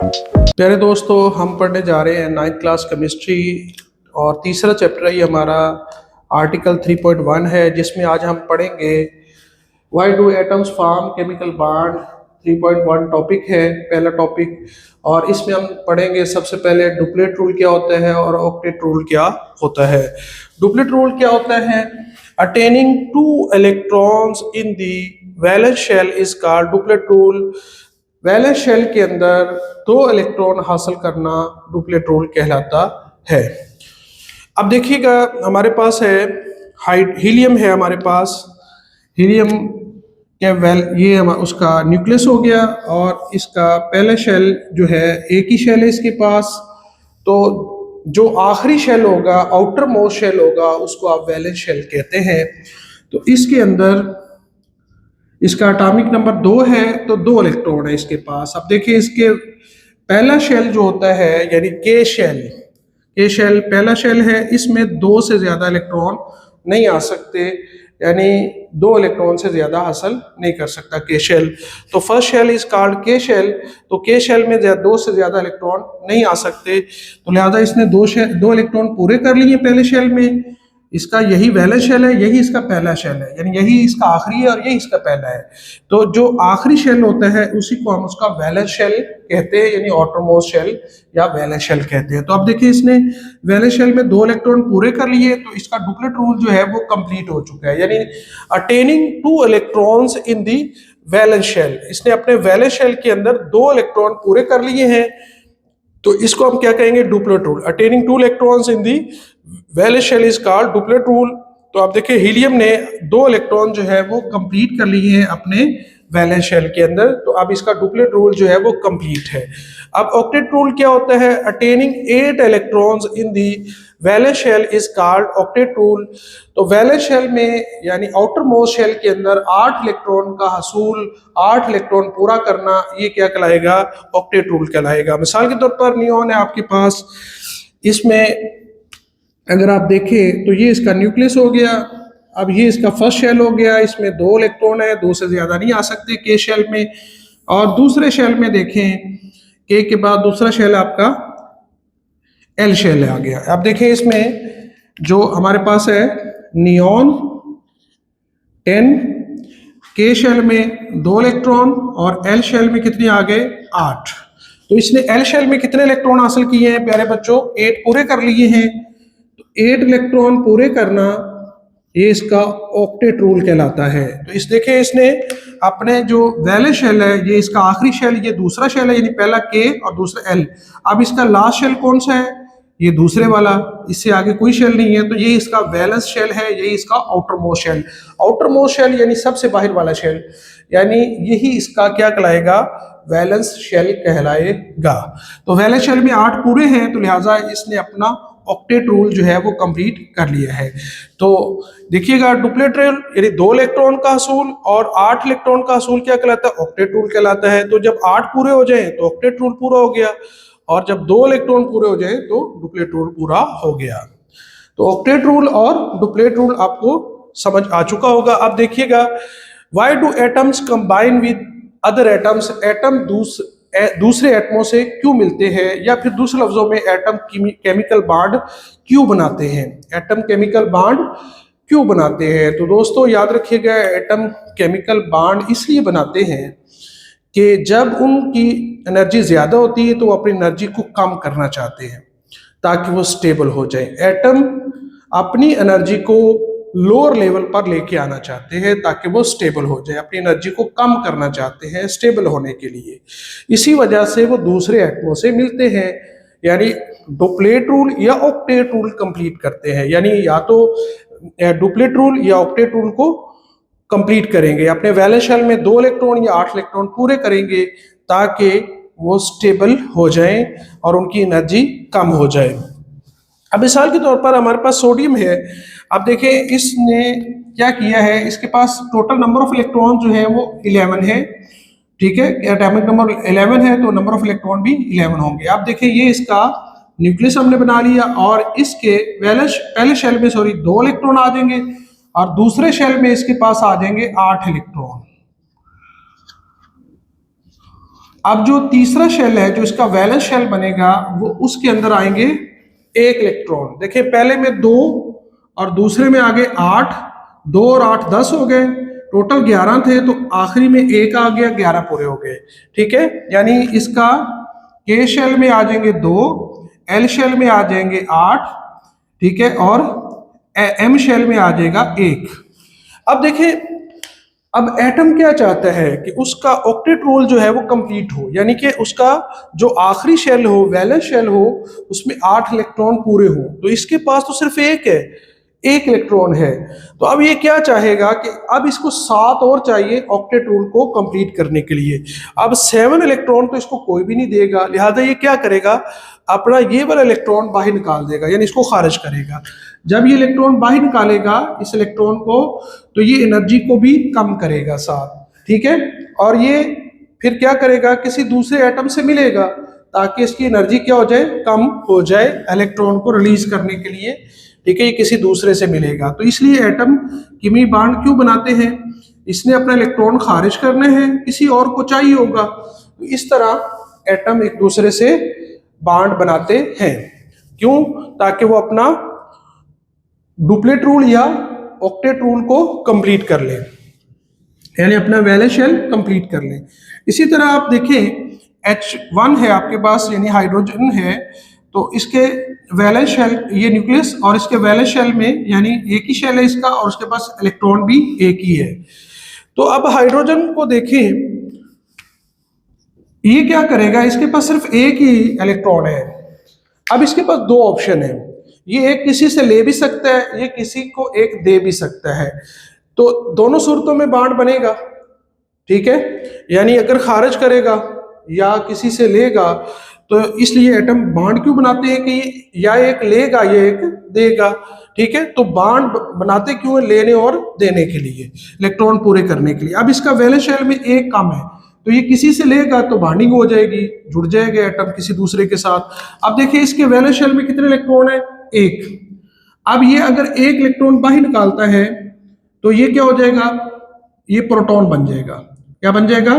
प्यारे दोस्तों, हम पढ़ने जा रहे हैं 9th क्लास केमिस्ट्री और तीसरा चैप्टर ही हमारा आर्टिकल 3.1 है, जिसमें आज हम पढ़ेंगे why do atoms form chemical bond. 3.1 topic है, पहला टॉपिक। और इसमें हम पढ़ेंगे सबसे पहले डुप्लेट रूल क्या होता है और ऑक्टेट रूल क्या होता है। डुप्लेट रूल क्या होता है? Attaining two electrons in the valence shell is called duplet rule. Valence shell के अंदर दो इलेक्ट्रॉन हासिल करना डुप्लेट रूल कहलाता है। अब देखिएगा, हमारे पास है हीलियम है हमारे पास। हीलियम के ये उसका न्यूक्लियस हो गया और इसका पहला शेल जो है, एक ही शेल है इसके पास। तो जो आखिरी शेल होगा, आउटर मोस्ट शेल होगा, उसको आप वैलेंस शेल कहते हैं। तो इसके अंदर इसका एटॉमिक नंबर 2 है, तो 2 इलेक्ट्रॉन है इसके पास। अब देखिए, इसके पहला शेल जो होता है यानी के शेल पहला शेल है, इसमें 2 से ज्यादा इलेक्ट्रॉन नहीं आ सकते, यानी 2 इलेक्ट्रॉन से ज्यादा हासिल नहीं कर सकता के शेल। तो फर्स्ट शेल इज कॉल्ड के शेल। तो के शेल में 2 से ज्यादा इलेक्ट्रॉन नहीं आ सकते, तो लिहाजा इसने 2 इलेक्ट्रॉन पूरे कर लिए पहले शेल में। इसका यही वैलेंस शेल है, यही इसका पहला शेल है, यानी यही इसका आखिरी है और यही इसका पहला है। तो जो आखिरी शेल होता है उसी को हम उसका वैलेंस शेल कहते हैं, यानी आउटरमोस्ट शेल या वैलेंस शेल कहते हैं। तो अब देखिए, इसने वैलेंस शेल में 2 इलेक्ट्रॉन पूरे कर लिए, तो इसका डुप्लेट रूल जो है वो कंप्लीट हो चुका है, यानी attaining 2 electrons in the valence shell. इसने अपने वैलेंस शेल के अंदर 2 इलेक्ट्रॉन पूरे कर लिए हैं, तो इसको हम क्या कहेंगे? Duplet rule. Attaining 2 electrons in the valence shell is called duplet rule. तो आप देखिए, हीलियम ने 2 इलेक्ट्रॉन जो है वो कंप्लीट कर लिए हैं अपने वैलेंस शेल के अंदर, तो अब इसका डुप्लेट रूल जो है वो कंप्लीट है। अब ऑक्टेट रूल क्या होता है? Attaining 8 electrons in the valence shell is called octet rule. तो वैलेंस शेल में यानी आउटर मोस्ट शेल के अंदर 8 इलेक्ट्रॉन का हसूल, 8 इलेक्ट्रॉन पूरा करना, ये क्या कहलाएगा? ऑक्टेट रूल कहलाएगा। मिसाल के तौर पर नियॉन है आपके पास, इसमें अगर आप देखें तो ये इसका न्यूक्लियस हो गया। अब ये इसका फर्स्ट शेल हो गया, इसमें 2 इलेक्ट्रॉन है, 2 से ज्यादा नहीं आ सकते के शेल में। और दूसरे शेल में देखें, के बाद दूसरा शेल आपका एल शेल आ गया। अब देखें, इसमें जो हमारे पास है नियॉन 10, के शेल में 2 इलेक्ट्रॉन और एल शेल में कितने आ गए? 8। तो इसने एल शेल में कितने इलेक्ट्रॉन हासिल किए हैं प्यारे बच्चों? 8 पूरे कर लिए हैं। 8 इलेक्ट्रॉन पूरे करना, ये इसका ऑक्टेट रूल कहलाता है। तो इस देखिए, इसने अपने जो वैलेंस शेल है, ये इसका आखिरी शेल, ये दूसरा शेल है, यानी पहला के और दूसरा एल। अब इसका लास्ट शेल कौन सा है? ये दूसरे वाला, इससे आगे कोई शेल नहीं है, तो ये इसका वैलेंस शेल है, यही इसका outermost shell. Outermost shell यानी सबसे बाहर वाला शेल, यानी यही इसका क्या कहलाएगा? वैलेंस शेल कहलाएगा। तो वैलेंस शेल में 8 पूरे हैं, तो लिहाजा इसने अपना ऑक्टेट रूल जो है वो कंप्लीट कर लिया है। तो देखिएगा, डुप्लेट रूल यानी 2 इलेक्ट्रॉन का हसूल और 8 इलेक्ट्रॉन का हसूल क्या कहलाता है? ऑक्टेट रूल कहलाता है। तो जब 8 पूरे हो जाए तो ऑक्टेट रूल पूरा हो गया, और जब 2 इलेक्ट्रॉन पूरे हो जाए तो डुप्लेट रूल पूरा हो गया। तो ऑक्टेट रूल और डुप्लेट रूल आपको समझ आ चुका होगा। अब देखिएगा, why do atoms combine with other atoms? Atom दूसरे एटमों से क्यों मिलते हैं, या फिर दूसरे लफ्जों में एटम केमिकल बॉन्ड क्यों बनाते हैं? एटम केमिकल बॉन्ड क्यों बनाते हैं? तो दोस्तों याद रखिएगा, एटम केमिकल बॉन्ड इसलिए बनाते हैं कि जब उनकी एनर्जी ज्यादा होती है तो वो अपनी एनर्जी को कम करना चाहते हैं ताकि वो स्टेबल हो जाए। एटम अपनी एनर्जी को लोअर लेवल पर लेके आना चाहते हैं ताकि वो स्टेबल हो जाए, अपनी एनर्जी को कम करना चाहते हैं स्टेबल होने के लिए। इसी वजह से वो दूसरे एटमों से मिलते हैं, यानी डुप्लेट रूल या ऑक्टेट रूल कंप्लीट करते हैं, यानी या तो डुप्लेट रूल या ऑक्टेट रूल को कंप्लीट करेंगे, अपने वैलेंस शेल में 2 इलेक्ट्रॉन या 8 इलेक्ट्रॉन पूरे करेंगे ताकि वो स्टेबल हो जाएं और उनकी एनर्जी कम हो जाए। अब मिसाल के तौर पर हमारे पास सोडियम है। अब देखिए, इसने क्या किया है, इसके पास टोटल नंबर ऑफ इलेक्ट्रॉन जो है वो 11 है, ठीक है। एटॉमिक नंबर 11 है, तो नंबर ऑफ इलेक्ट्रॉन भी 11 होंगे। अब देखिए, ये इसका न्यूक्लियस हमने बना लिया, और इसके पहले शेल में 2 इलेक्ट्रॉन आ जाएंगे, और दूसरे शेल में इसके पास आ जाएंगे 8 इलेक्ट्रॉन। अब जो तीसरा शेल है, जो इसका वैलेंस शेल बनेगा, वो उसके अंदर आएंगे एक इलेक्ट्रॉन। देखिए पहले में 2 और दूसरे में आगे 8, 2 और 8 10 हो गए, टोटल 11 थे, तो आखिरी में एक आ गया, 11 पूरे हो गए। ठीक है, यानी इसका के शेल में आ जाएंगे 2, एल शेल में आ जाएंगे 8, ठीक है, और एम शेल में आ जाएगा 1। अब देखिए, अब एटम क्या चाहता है कि उसका ऑक्टेट रोल जो है वो कंप्लीट हो, यानी कि उसका जो आखिरी शेल हो, वैलेंस शेल हो, उसमें 8 इलेक्ट्रॉन पूरे हो। तो इसके पास तो सिर्फ एक है, एक इलेक्ट्रॉन है। तो अब ये क्या चाहेगा कि अब इसको 7 और चाहिए ऑक्टेट रूल को कंप्लीट करने के लिए। अब 7 इलेक्ट्रॉन तो इसको कोई भी नहीं देगा, लिहाजा ये क्या करेगा, अपना ये वाला इलेक्ट्रॉन बाहर निकाल देगा, यानी इसको खारिज करेगा। जब ये इलेक्ट्रॉन बाहर निकालेगा इस इलेक्ट्रॉन को, तो ये एनर्जी को भी कम करेगा साथ, ठीक है। और ये फिर क्या करेगा, किसी दूसरे एटम से मिलेगा ताकि इसकी एनर्जी क्या हो जाए, कम हो जाए इलेक्ट्रॉन को रिलीज करने के लिए, ठीक है। ये किसी दूसरे से मिलेगा। तो इसलिए एटम किमी बांड क्यों बनाते हैं, इसने अपना इलेक्ट्रॉन खारिज करने हैं, किसी और को चाहिए होगा। तो इस तरह एटम एक दूसरे से बांड बनाते हैं, क्यों, ताकि वो अपना डुप्लेट रूल या ऑक्टेट रूल को कंप्लीट कर ले, यानी अपना वैलेंस शेल कंप्लीट कर ले। इसी तरह आप देखें H1 है आपके पास, यानी हाइड्रोजन है, तो इसके वैलेंस शेल, ये न्यूक्लियस और इसके वैलेंस शेल में, यानी एक ही शेल है इसका और उसके पास इलेक्ट्रॉन भी एक ही है। तो अब हाइड्रोजन को देखें, ये क्या करेगा, इसके पास सिर्फ एक ही इलेक्ट्रॉन है। अब इसके पास 2 ऑप्शन है, ये एक किसी से ले भी सकता है, ये किसी को एक दे भी सकता है। तो दोनों सूरतों में बांड बनेगा, ठीक है। यानी अगर खारिज करेगा या किसी से लेगा, तो इसलिए एटम बांड क्यों बनाते हैं कि या एक लेगा या एक देगा, ठीक है। तो बांड बनाते क्यों है, लेने और देने के लिए, इलेक्ट्रॉन पूरे करने के लिए। अब इसका वैलेंस शेल में एक कम है, तो ये किसी से लेगा तो बाइंडिंग हो जाएगी, जुड़ जाएगा एटम किसी दूसरे के साथ। अब देखिए इसके वैलेंस शेल में कितने इलेक्ट्रॉन है, एक। अब ये अगर एक इलेक्ट्रॉन बाहर निकालता है तो ये क्या हो जाएगा, ये प्रोटॉन बन जाएगा। क्या बन जाएगा,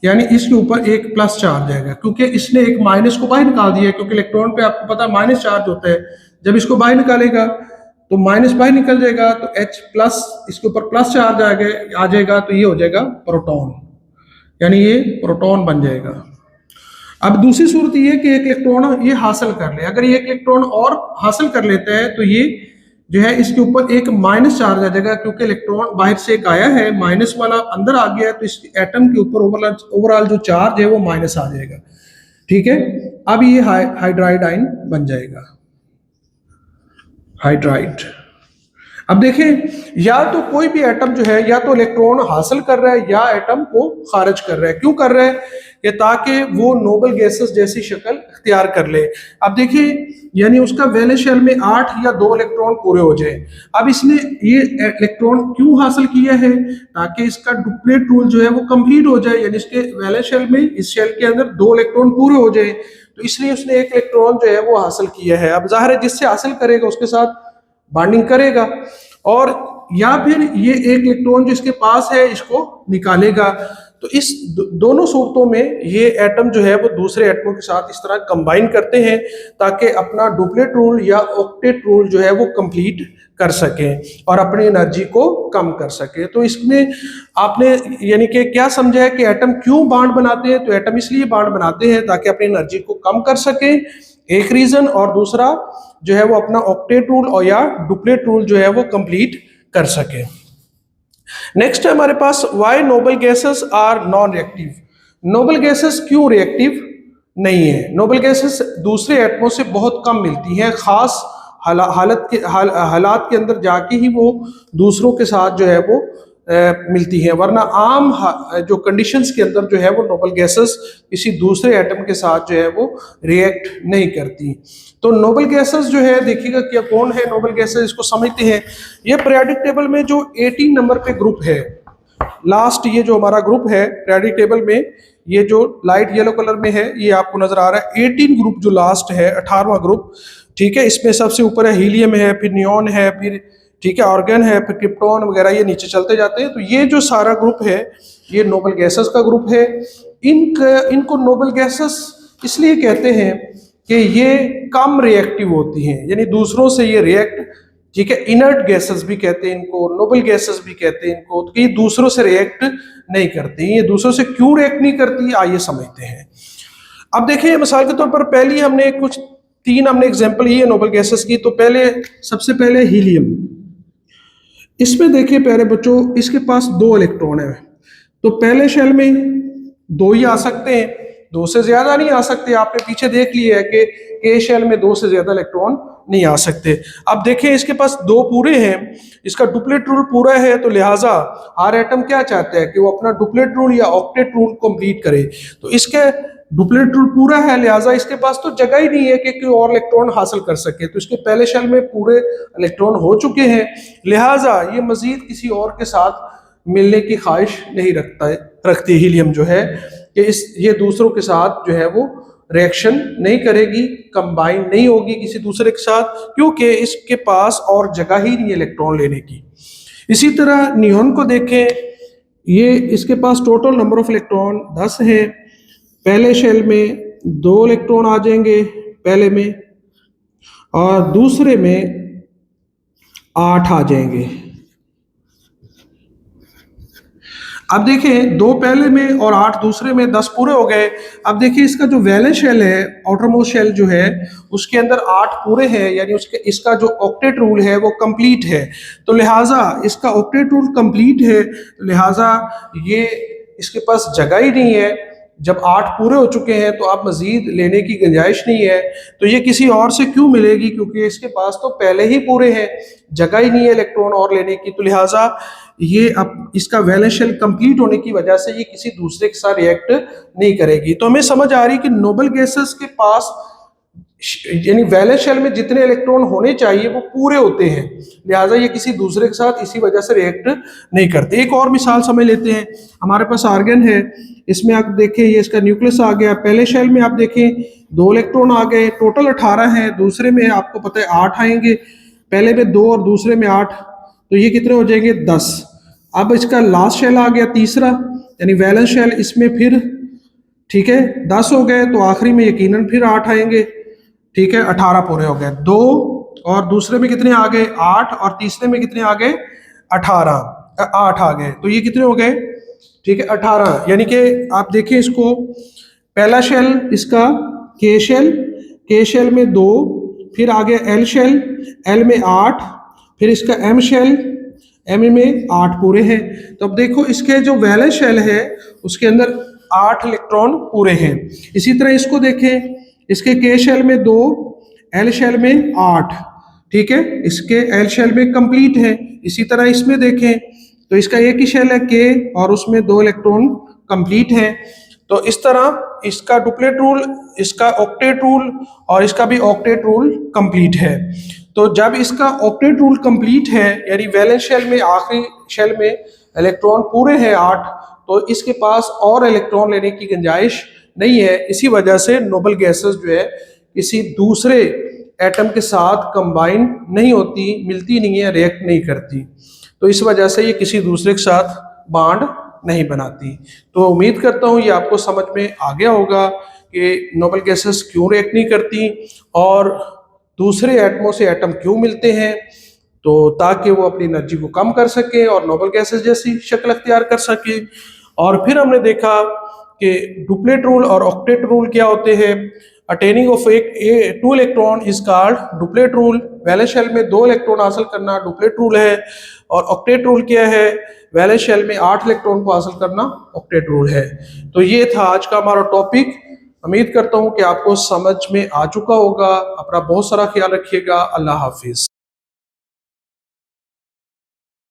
यानी इसके ऊपर एक प्लस चार्ज आएगा, क्योंकि इसने एक माइनस को बाहर निकाल दिया है, क्योंकि इलेक्ट्रॉन पे आपको पता है माइनस चार्ज होता है। जब इसको बाहर निकालेगा तो माइनस बाहर निकल जाएगा, तो H प्लस इसके ऊपर प्लस चार्ज आ जाएगा, तो ये हो जाएगा प्रोटॉन, यानी ये प्रोटॉन बन जाएगा। अब दूसरी सूरत ये कि एक इलेक्ट्रॉन ये हासिल कर ले, अगर ये एक इलेक्ट्रॉन और हासिल कर लेता है तो ये जो है इसके ऊपर एक माइनस चार्ज आ जाएगा, क्योंकि इलेक्ट्रॉन बाहर से एक आया है, माइनस वाला अंदर आ गया, तो इस एटम के ऊपर ओवरऑल जो चार्ज है वो माइनस आ जाएगा, ठीक है। अब ये हाइड्राइड आयन बन जाएगा, हाइड्राइड। अब देखें, या तो कोई भी एटम जो है या तो इलेक्ट्रॉन हासिल कर रहा है या एटम को खारिज कर रहा है। क्यों कर रहा है, कि ताकि वो नोबल गैसेस जैसी शक्ल इख्तियार कर ले। अब देखिए, यानी उसका वैलेंस शेल में 8 या 2 इलेक्ट्रॉन पूरे हो जाए। अब इसने ये इलेक्ट्रॉन क्यों हासिल किया है, ताकि इसका डुप्लेट रूल जो है वो कंप्लीट हो जाए, यानी इसके वैलेंस शेल में, इस शेल के अंदर 2 इलेक्ट्रॉन पूरे हो जाए। तो इसलिए उसने एक इलेक्ट्रॉन जो है वो हासिल किया है। अब जाहिर है जिससे हासिल करेगा उसके साथ बॉन्डिंग करेगा, और या फिर ये एक इलेक्ट्रॉन जो इसके पास है इसको निकालेगा। तो इस दोनों सूरतों में ये एटम जो है वो दूसरे एटमों के साथ इस तरह कंबाइन करते हैं ताकि अपना डुप्लेट रूल या ऑक्टेट रूल जो है वो कंप्लीट कर सके और अपनी एनर्जी को कम कर सके। तो इसमें आपने यानी कि क्या समझा है कि एटम क्यों बॉन्ड बनाते हैं, तो एटम इसलिए बॉन्ड बनाते हैं ताकि अपनी एनर्जी को कम कर सके, एक रीजन, और दूसरा जो है वो अपना ऑक्टेट रूल और या डुप्लेट रूल जो है वो कंप्लीट कर सके। नेक्स्ट है हमारे पास why noble gases are non reactive. Noble gases क्यों रिएक्टिव नहीं है। नोबल गैसेस दूसरे एटमों से बहुत कम मिलती हैं, खास हालात के अंदर जाके ही वो दूसरों के साथ जो है वो मिलती हैं, वरना आम जो कंडीशंस के अंदर जो है वो नोबल गैसेस किसी दूसरे एटम के साथ जो है वो रिएक्ट नहीं करती। तो नोबल गैसेस जो है, देखिएगा क्या कौन है नोबल गैसेस, इसको समझते हैं। ये पीरियोडिक टेबल में जो 18 नंबर पे ग्रुप है, लास्ट ये जो हमारा ग्रुप है पीरियोडिक टेबल में, ये जो लाइट येलो कलर में है ये आपको नजर आ रहा है, 18 ग्रुप जो लास्ट है, 18वां ग्रुप, ठीक है। इसमें सबसे ऊपर है हीलियम है, फिर नियॉन है, फिर ठीक है ऑर्गन है, फिर क्रिप्टॉन वगैरह, ये नीचे चलते जाते हैं। तो ये जो सारा ग्रुप है ये नोबल गैसेस का ग्रुप है। इनको नोबल गैसेस इसलिए कहते हैं कि ये कम रिएक्टिव होती हैं, यानी दूसरों से ये रिएक्ट, ठीक है। इनर्ट गैसेस भी कहते हैं इनको, नोबल गैसेस भी कहते हैं इनको, तो ये दूसरों से रिएक्ट नहीं करती। ये दूसरों से क्यों रिएक्ट नहीं करती, आइए समझते हैं। अब देखिए मिसाल के तौर पर पहली हमने कुछ 3 हमने एग्जांपल ये नोबल गैसेस की। तो सबसे पहले हीलियम। इसमें देखिए प्यारे बच्चों, इसके पास 2 इलेक्ट्रॉन है। तो पहले शेल में 2 ही आ सकते हैं, 2 से ज्यादा नहीं आ सकते। आपने पीछे देख लिया है कि ए शेल में 2 से ज्यादा इलेक्ट्रॉन नहीं आ सकते। अब देखिए इसके पास 2 पूरे हैं, इसका डुप्लेट रूल पूरा है, तो लिहाजा हर एटम क्या चाहता है कि वो अपना डुप्लेट रूल या ऑक्टेट रूल कंप्लीट करे। तो इसके डुप्लेट रूल पूरा है, लिहाजा इसके पास तो जगह ही नहीं है कि कोई और इलेक्ट्रॉन हासिल कर सके। तो इसके पहले शेल में पूरे इलेक्ट्रॉन हो चुके हैं, लिहाजा ये मजीद किसी और के साथ मिलने की ख्वाहिश नहीं रखती हीलियम जो है, कि ये दूसरों के साथ जो है वो रिएक्शन नहीं करेगी, कंबाइन नहीं होगी किसी दूसरे के साथ, क्योंकि इसके पास और जगह ही नहीं है इलेक्ट्रॉन लेने की। इसी तरह नियॉन को देखें, ये इसके पास टोटल नंबर ऑफ इलेक्ट्रॉन 10 है। पहले शेल में 2 इलेक्ट्रॉन आ जाएंगे पहले में, और दूसरे में 8 आ जाएंगे। अब देखें 2 पहले में और 8 दूसरे में, 10 पूरे हो गए। अब देखिए इसका जो वैलेंस शेल है, आउटरमोस्ट शेल जो है, उसके अंदर 8 पूरे हैं, यानी इसका जो ऑक्टेट रूल है वो कंप्लीट है। तो लिहाजा इसका ऑक्टेट रूल कंप्लीट है, लिहाजा ये इसके पास जगह ही नहीं है। जब 8 पूरे हो चुके हैं तो आप मजीद लेने की गुंजाइश नहीं है, तो ये किसी और से क्यों मिलेगी, क्योंकि इसके पास तो पहले ही पूरे हैं, जगह ही नहीं है इलेक्ट्रॉन और लेने की। तो लिहाजा ये अब इसका वैलेंस शेल कंप्लीट होने की वजह से ये किसी दूसरे के साथ रिएक्ट नहीं करेगी। तो हमें समझ आ रही कि नोबल गैसेस के पास यानी वैलेंस शेल में जितने इलेक्ट्रॉन होने चाहिए वो पूरे होते हैं, लिहाजा ये किसी दूसरे के साथ इसी वजह से रिएक्ट नहीं करते। एक और मिसाल समझ लेते हैं। हमारे पास आर्गन है, इसमें आप देखें ये इसका न्यूक्लियस आ गया। पहले शेल में आप देखें 2 इलेक्ट्रॉन आ गए, टोटल 18 है। दूसरे में आपको पता है 8 आएंगे, पहले में 2 और दूसरे में 8, तो ये कितने हो जाएंगे 10। अब इसका लास्ट शेल आ गया तीसरा, यानी वैलेंस शेल, इसमें फिर ठीक है 10 हो गए, तो आखिरी में यकीनन फिर 8 आएंगे, ठीक है 18 पूरे हो गए। 2 और दूसरे में कितने आ गए 8, और तीसरे में कितने आ गए 8 आ गए, तो ये कितने हो गए, ठीक है 18। यानी कि आप देखिए इसको, पहला शेल इसका के शेल में 2, फिर आ गया एल में 8, फिर इसका एम शेल, एम में 8 पूरे हैं। तो अब देखो इसके जो वैलेंस शेल है उसके अंदर 8 इलेक्ट्रॉन पूरे हैं। इसी तरह इसको देखें, इसके के शेल में 2, एल शेल में 8, ठीक है, इसके एल शेल में कंप्लीट है। इसी तरह इसमें देखें तो इसका एक ही शेल है के, और उसमें 2 इलेक्ट्रॉन कंप्लीट है। तो इस तरह इसका डुप्लेट रूल, इसका ऑक्टेट रूल, और इसका भी ऑक्टेट रूल कंप्लीट है। तो जब इसका ऑक्टेट रूल कंप्लीट है, यानी वैलेंस शेल में आखिरी शेल में इलेक्ट्रॉन पूरे हैं 8, तो इसके पास और इलेक्ट्रॉन लेने की गुंजाइश नहीं है। इसी वजह से नोबल गैसेस जो है किसी दूसरे एटम के साथ कंबाइन नहीं होती, मिलती नहीं है, रिएक्ट नहीं करती। तो इस वजह से ये किसी दूसरे के साथ बॉन्ड नहीं बनाती। तो उम्मीद करता हूँ ये आपको समझ में आ गया होगा कि नोबल गैसेस क्यों रिएक्ट नहीं करती और दूसरे एटमों से एटम क्यों मिलते हैं, तो ताकि वो अपनी एनर्जी को कम कर सके और नोबल गैसेस जैसी शक्ल अख्तियार कर सके। और फिर हमने देखा कि डुप्लेट रूल और ऑक्टेट रूल क्या होते हैं। Attaining of 2 electron is called duplet rule. Valence shell में 2 इलेक्ट्रॉन हासिल करना डुप्लेट रूल है। और ऑक्टेट रूल क्या है, वैलेंस शेल में 8 इलेक्ट्रॉन को हासिल करना ऑक्टेट रूल है। तो ये था आज का हमारा टॉपिक। उम्मीद करता हूँ कि आपको समझ में आ चुका होगा। अपना बहुत सारा ख्याल रखिएगा। अल्लाह हाफिज।